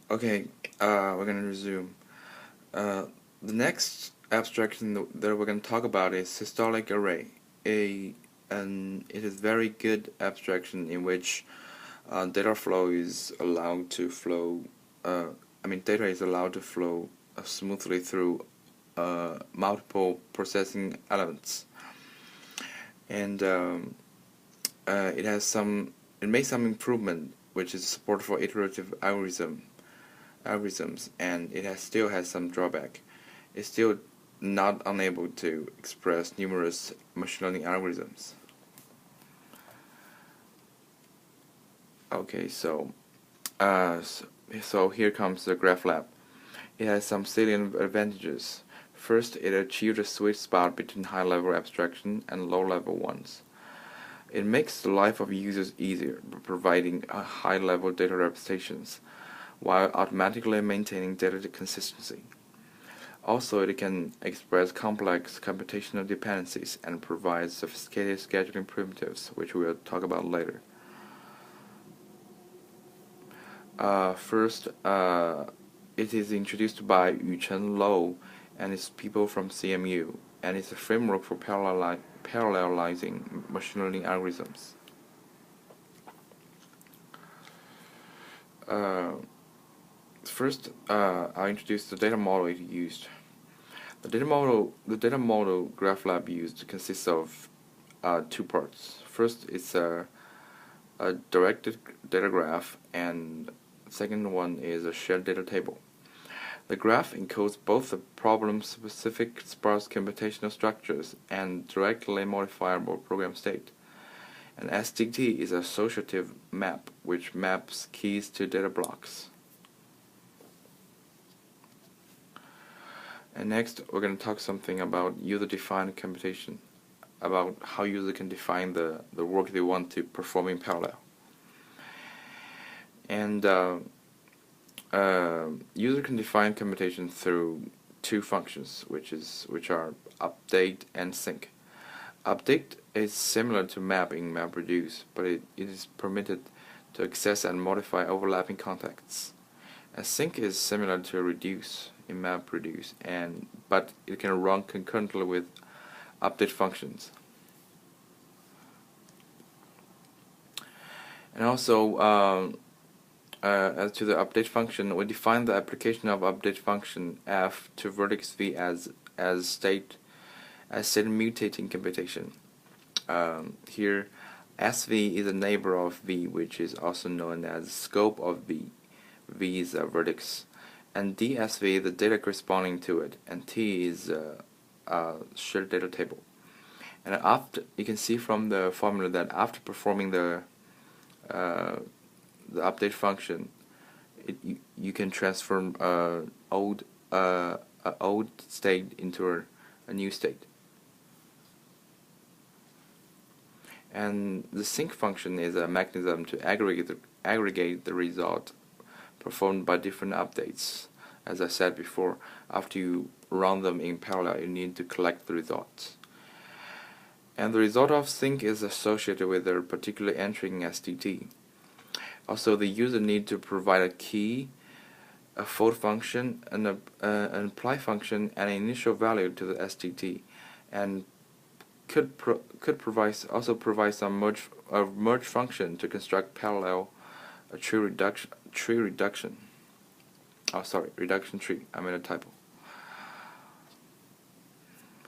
Okay, we're gonna resume. Uh, the next abstraction that we're gonna talk about is systolic array. And it is very good abstraction in which data flow is allowed to flow. Uh, data is allowed to flow smoothly through multiple processing elements, and it has some. It makes some improvement, which is support for iterative algorithms, and still has some drawback. It's still not unable to express numerous machine learning algorithms. Okay, so here comes the GraphLab. It has some salient advantages. First, it achieved a sweet spot between high-level abstraction and low-level ones. It makes the life of users easier by providing high-level data representations while automatically maintaining data consistency. Also, it can express complex computational dependencies and provide sophisticated scheduling primitives, which we will talk about later. First, it is introduced by Yuchen Lou and his people from CMU, and it's a framework for parallelizing machine learning algorithms. Uh, First, I'll introduce the data model it used. The data model GraphLab used consists of two parts. First, it's a directed data graph, and second one is a shared data table. The graph encodes both the problem-specific sparse computational structures and directly modifiable program state. An SDT is an associative map which maps keys to data blocks. And next, we're going to talk something about user-defined computation, about how user can define the work they want to perform in parallel. And user can define computation through two functions, which are update and sync. Update is similar to map in MapReduce, but it is permitted to access and modify overlapping contexts. And sync is similar to reduce in MapReduce, but it can run concurrently with update functions. And also, as to the update function, we define the application of update function f to vertex v as state mutating computation. Here, SV is a neighbor of v, which is also known as scope of v. V is a vertex, and DSV is the data corresponding to it, and T is a shared data table. And after, you can see from the formula that after performing the update function, you can transform an old state into a new state. And the sync function is a mechanism to aggregate the result performed by different updates. As I said before, after you run them in parallel, you need to collect the results. And the result of sync is associated with a particular entry in SDT. Also, the user needs to provide a key, a fold function, an apply function, and an initial value to the SDT, and could also provide some merge function to construct parallel reduction tree. I made a typo.